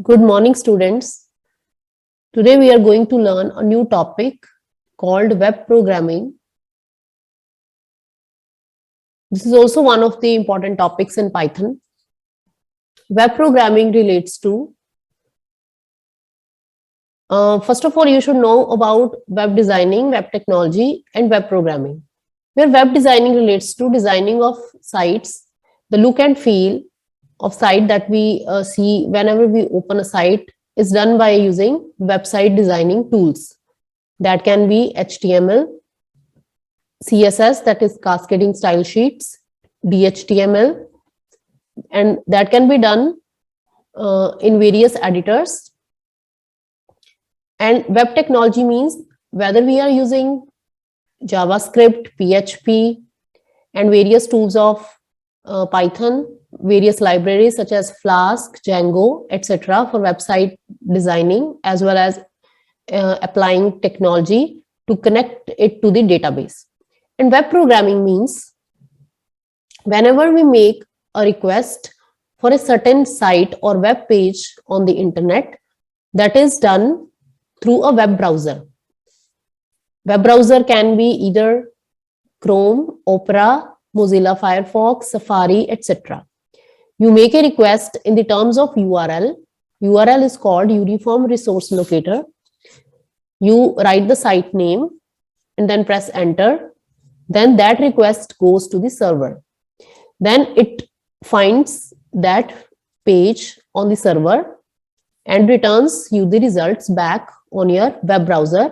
Good morning, students. Today we are going to learn a new topic called web programming. This is also one of the important topics in Python. Web programming relates to, first of all, you should know about web designing, web technology, and web programming. Where web designing relates to designing of sites, the look and feel of site that we see whenever we open a site is done by using website designing tools. That can be HTML, CSS, that is cascading style sheets, DHTML, and that can be done in various editors. And web technology means whether we are using JavaScript, PHP, and various tools of Python, various libraries such as Flask, Django, etc. for website designing, as well as applying technology to connect it to the database. And web programming means whenever we make a request for a certain site or web page on the internet, that is done through a web browser. Web browser can be either Chrome, Opera, Mozilla Firefox, Safari, etc. You make a request in the terms of URL. URL is called Uniform Resource Locator. You write the site name and then press enter. Then that request goes to the server. Then it finds that page on the server and returns you the results back on your web browser.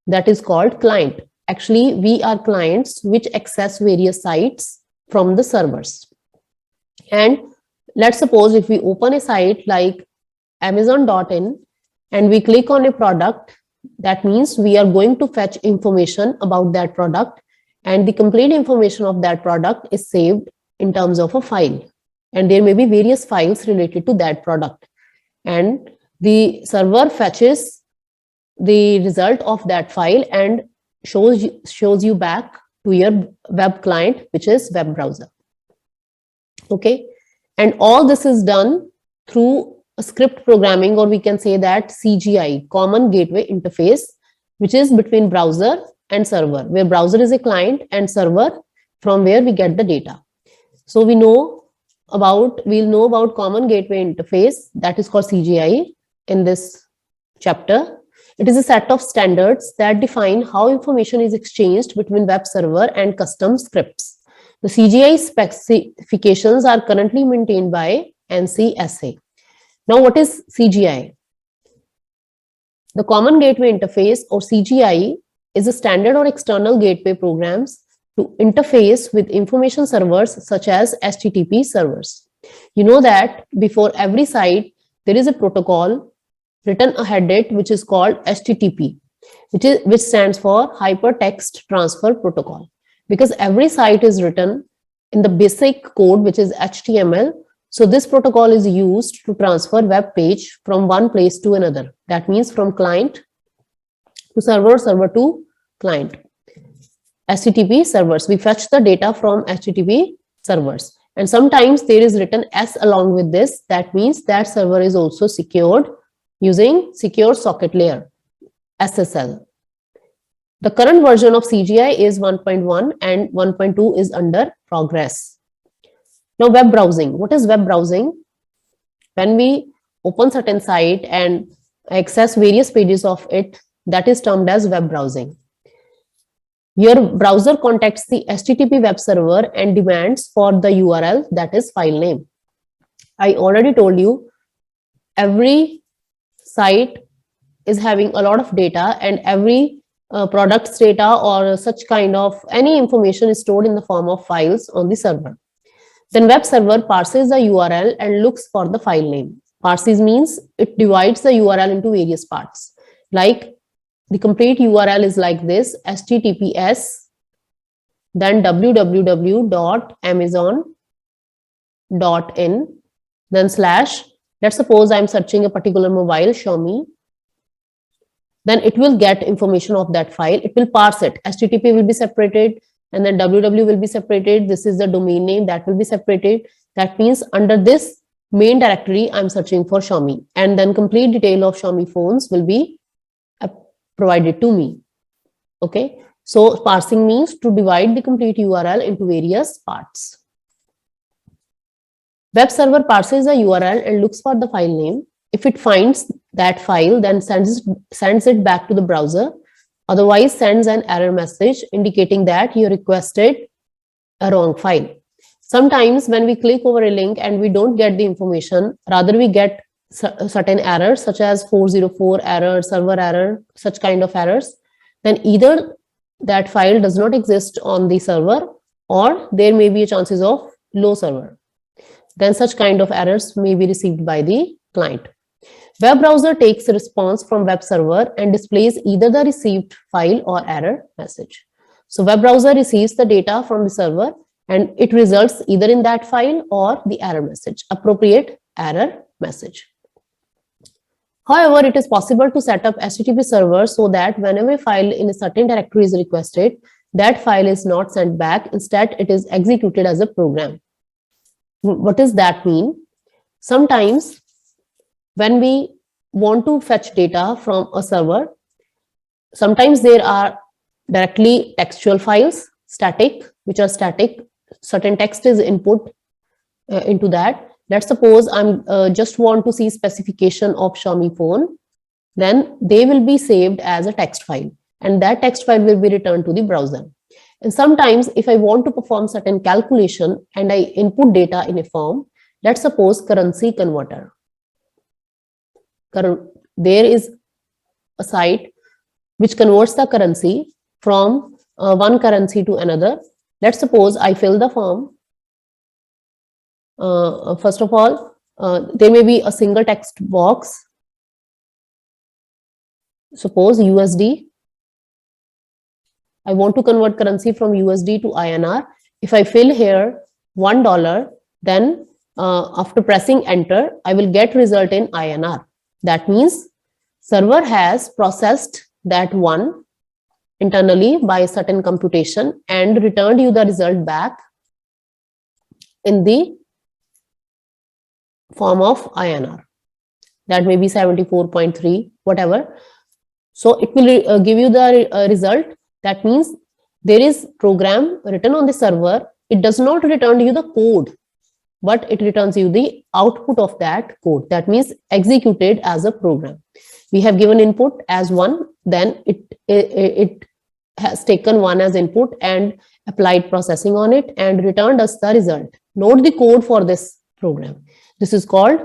That is called client. Actually, we are clients which access various sites from the servers. And let's suppose if we open a site like Amazon.in and we click on a product, that means we are going to fetch information about that product, and the complete information of that product is saved in terms of a file. And there may be various files related to that product. And the server fetches the result of that file and shows you back to your web client, which is web browser. Okay. And all this is done through a script programming, or we can say that CGI, Common Gateway Interface, which is between browser and server, where browser is a client and server from where we get the data. So we'll know about Common Gateway Interface, that is called CGI, in this chapter. It is a set of standards that define how information is exchanged between web server and custom scripts. The CGI specifications are currently maintained by NCSA. Now, what is CGI? The Common Gateway Interface, or CGI, is a standard or external gateway programs to interface with information servers such as HTTP servers. You know that before every site, there is a protocol written ahead it, which is called HTTP, which stands for Hypertext Transfer Protocol. Because every site is written in the basic code, which is HTML. So this protocol is used to transfer web page from one place to another. That means from client to server, server to client. HTTP servers, we fetch the data from HTTP servers. And sometimes there is written S along with this. That means that server is also secured using Secure Socket Layer, SSL. The current version of CGI is 1.1 and 1.2 is under progress. Now, web browsing. What is web browsing? When we open certain site and access various pages of it, that is termed as web browsing. Your browser contacts the HTTP web server and demands for the URL, that is file name. I already told you, every site is having a lot of data, and every product's data or such kind of any information is stored in the form of files on the server. Then web server parses the URL and looks for the file name. Parses means it divides the URL into various parts. Like the complete URL is like this: https, then www.amazon.in, then slash. Let's suppose I'm searching a particular mobile, Xiaomi. Then it will get information of that file. It will parse it. HTTP will be separated, and then www will be separated. This is the domain name that will be separated. That means under this main directory, I'm searching for Xiaomi, and then complete detail of Xiaomi phones will be provided to me. Okay, so parsing means to divide the complete URL into various parts. Web server parses a URL and looks for the file name. If it finds that file, then sends it back to the browser. Otherwise, sends an error message indicating that you requested a wrong file. Sometimes when we click over a link and we don't get the information, rather we get certain errors such as 404 error, server error, such kind of errors, then either that file does not exist on the server or there may be chances of low server. Then such kind of errors may be received by the client. Web browser takes a response from web server and displays either the received file or error message. So web browser receives the data from the server and it results either in that file or the error message, appropriate error message. However, it is possible to set up HTTP server so that whenever a file in a certain directory is requested, that file is not sent back. Instead, it is executed as a program. What does that mean? Sometimes when we want to fetch data from a server, sometimes there are directly textual files, static, which are static. Certain text is input into that. Let's suppose I'm just want to see specification of Xiaomi phone, then they will be saved as a text file and that text file will be returned to the browser. And sometimes if I want to perform certain calculation and I input data in a form, let's suppose currency converter. There is a site which converts the currency from one currency to another. Let's suppose I fill the form. First of all, there may be a single text box. Suppose USD. I want to convert currency from USD to INR. If I fill here $1, then after pressing enter, I will get result in INR. That means server has processed that one internally by a certain computation and returned you the result back in the form of INR. That may be 74.3, whatever. So it will give you the result. That means there is program written on the server. It does not return you the code, but it returns you the output of that code. That means executed as a program. We have given input as one, then it has taken one as input and applied processing on it and returned us the result. Note the code for this program. This is called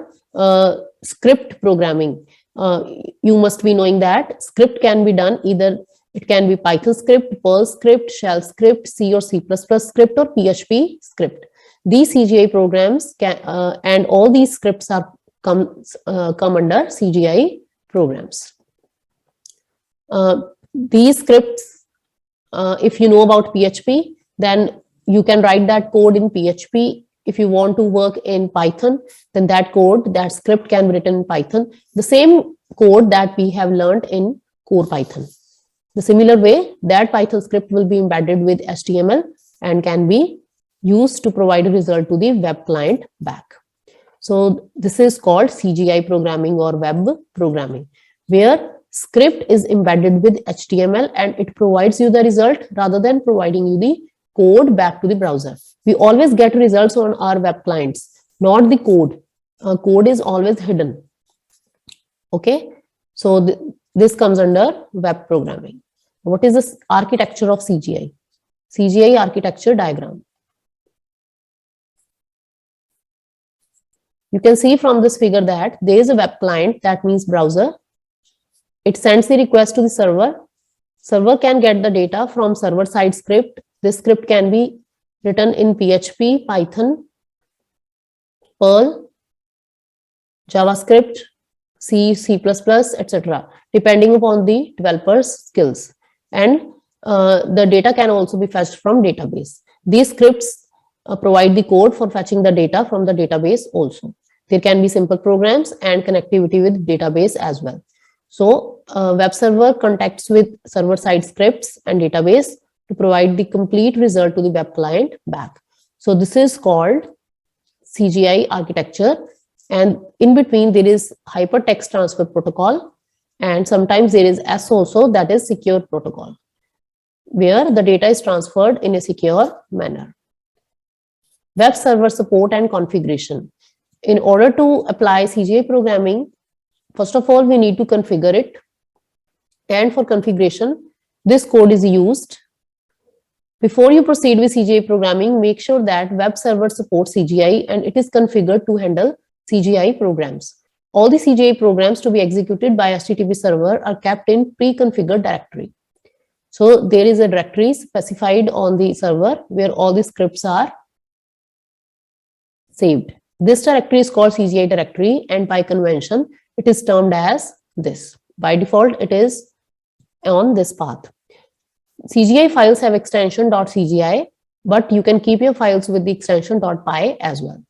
script programming. You must be knowing that script can be done either, it can be Python script, Perl script, Shell script, C or C++ script or PHP script. These CGI programs can, and all these scripts are come under CGI programs. These scripts, if you know about PHP, then you can write that code in PHP. If you want to work in Python, then that code, that script can be written in Python. The same code that we have learned in core Python. The similar way, that Python script will be embedded with HTML and can be used to provide a result to the web client back. So this is called CGI programming or web programming, where script is embedded with HTML and it provides you the result rather than providing you the code back to the browser. We always get results on our web clients, not the code. Code is always hidden. Okay, so this comes under web programming. What is this architecture of CGI? CGI architecture diagram. You can see from this figure that there is a web client, that means browser. It sends the request to the server. Server can get the data from server-side script. This script can be written in PHP, Python, Perl, JavaScript, C, C++, etc., depending upon the developer's skills. And the data can also be fetched from database. These scripts provide the code for fetching the data from the database also. There can be simple programs and connectivity with database as well. So web server contacts with server-side scripts and database to provide the complete result to the web client back. So this is called CGI architecture. and in between there is hypertext transfer protocol, and sometimes there is S also, that is secure protocol, where the data is transferred in a secure manner. Web server support and configuration. In order to apply CGI programming, first of all, we need to configure it. And for configuration, this code is used. Before you proceed with CGI programming, make sure that web server supports CGI and it is configured to handle CGI programs. All the CGI programs to be executed by HTTP server are kept in pre-configured directory. So there is a directory specified on the server where all the scripts are saved. This directory is called CGI directory, and by convention, it is termed as this. By default, it is on this path. CGI files have extension .cgi, but you can keep your files with the extension .py as well.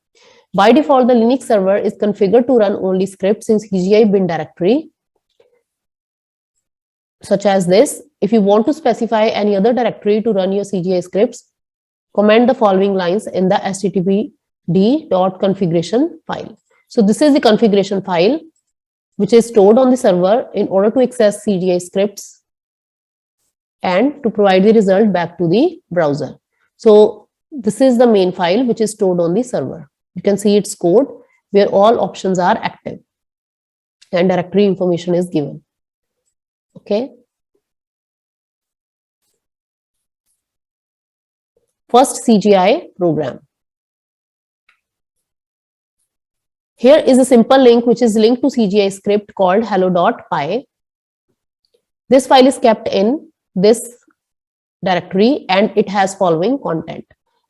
By default, the Linux server is configured to run only scripts in CGI bin directory, such as this. If you want to specify any other directory to run your CGI scripts, comment the following lines in the httpd.configuration file. So this is the configuration file which is stored on the server in order to access CGI scripts and to provide the result back to the browser. So this is the main file which is stored on the server. You can see its code where all options are active and directory information is given. Okay. First CGI program. Here is a simple link which is linked to CGI script called hello.py. This file is kept in this directory and it has following content.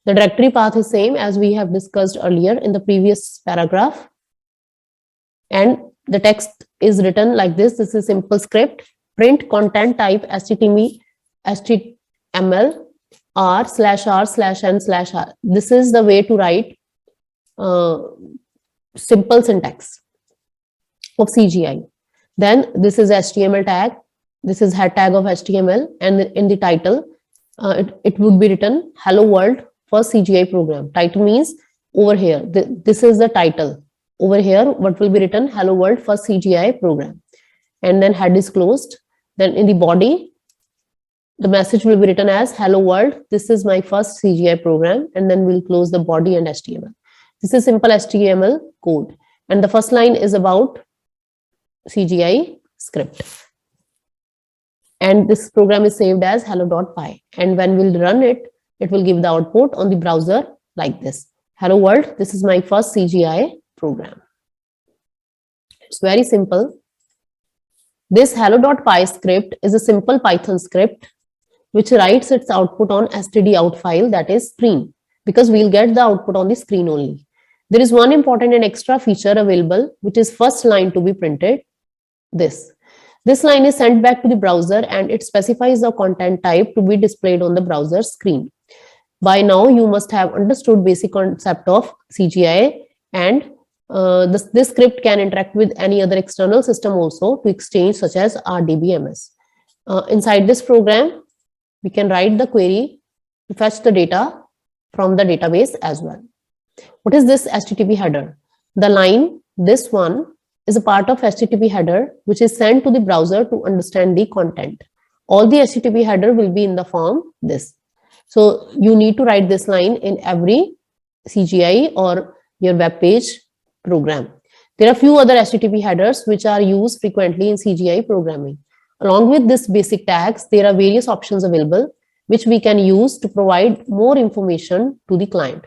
The directory path is same as we have discussed earlier in the previous paragraph. And the text is written like this. This is simple script. Print content type HTML r/r/n/r. This is the way to write simple syntax of CGI. Then this is HTML tag. This is head tag of HTML, and in the title, it would be written "Hello World" for CGI program. Title means over here. This is the title. Over here, what will be written? Hello World for CGI program. And then head is closed. Then in the body, the message will be written as "Hello World. This is my first CGI program." And then we'll close the body and HTML. This is simple HTML code. And the first line is about CGI script. And this program is saved as hello.py. And when we'll run it, it will give the output on the browser like this. Hello world, this is my first CGI program. It's very simple. This hello.py script is a simple Python script which writes its output on stdout file, that is screen, because we'll get the output on the screen only. There is one important and extra feature available, which is first line to be printed. This line is sent back to the browser and it specifies the content type to be displayed on the browser screen. By now, you must have understood basic concept of CGI, and this script can interact with any other external system also to exchange, such as RDBMS. Inside this program, we can write the query to fetch the data from the database as well. What is this HTTP header? The line, this one, is a part of HTTP header which is sent to the browser to understand the content. All the HTTP header will be in the form this. So you need to write this line in every CGI or your web page program. There are few other HTTP headers which are used frequently in CGI programming. Along with this basic tags, there are various options available which we can use to provide more information to the client.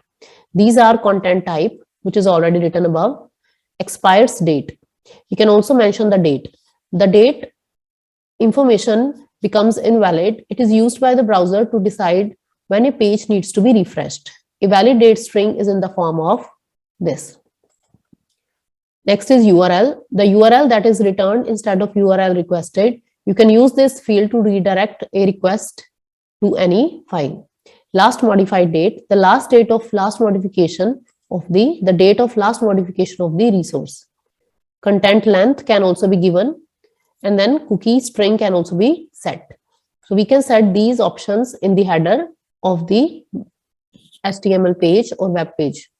These are content type, which is already written above, expires date. You can also mention the date. The date information becomes invalid. It is used by the browser to decide when a page needs to be refreshed. A valid date string is in the form of this. Next is URL. The URL that is returned instead of URL requested. You can use this field to redirect a request to any file. Last modified date, the last date of last modification of the date of last modification of the resource. Content length can also be given, and then cookie string can also be set. So we can set these options in the header of the HTML page or web page.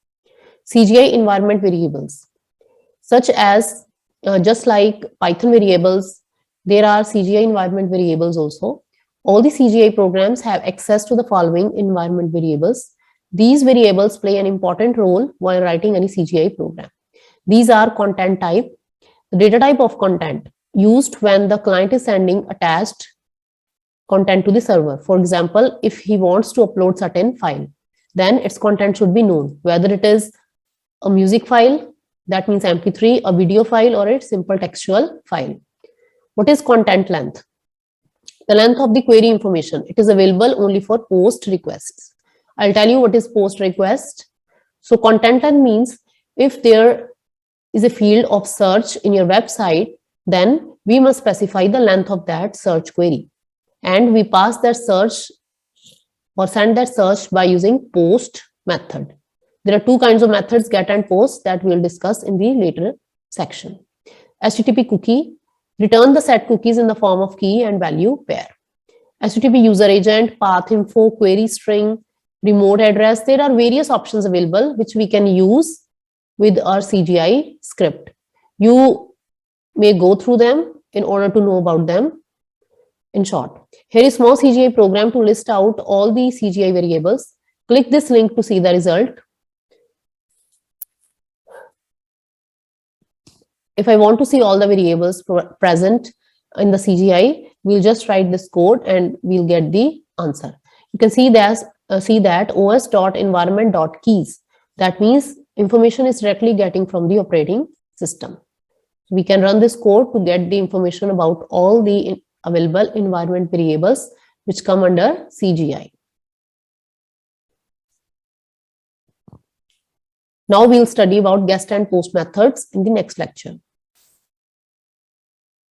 CGI environment variables. such as just like Python variables, there are CGI environment variables also. All the CGI programs have access to the following environment variables. These variables play an important role while writing any CGI program. These are content type, the data type of content used when the client is sending attached content to the server. For example, if he wants to upload certain file, then its content should be known, whether it is a music file, that means MP3, a video file, or a simple textual file. What is content length? The length of the query information. It is available only for post requests. I'll tell you what is post request. So content length means if there is a field of search in your website, then we must specify the length of that search query. And we pass that search or send that search by using post method. There are two kinds of methods, get and post, that we'll discuss in the later section. HTTP cookie, return the set cookies in the form of key and value pair. HTTP user agent, path info, query string, remote address. There are various options available which we can use with our CGI script. You may go through them in order to know about them. In short, here is small CGI program to list out all the CGI variables. Click this link to see the result. If I want to see all the variables present in the CGI, we'll just write this code and we'll get the answer. You can see that os.environment.keys. That means information is directly getting from the operating system. We can run this code to get the information about all the available environment variables which come under CGI. Now we'll study about guest and post methods in the next lecture.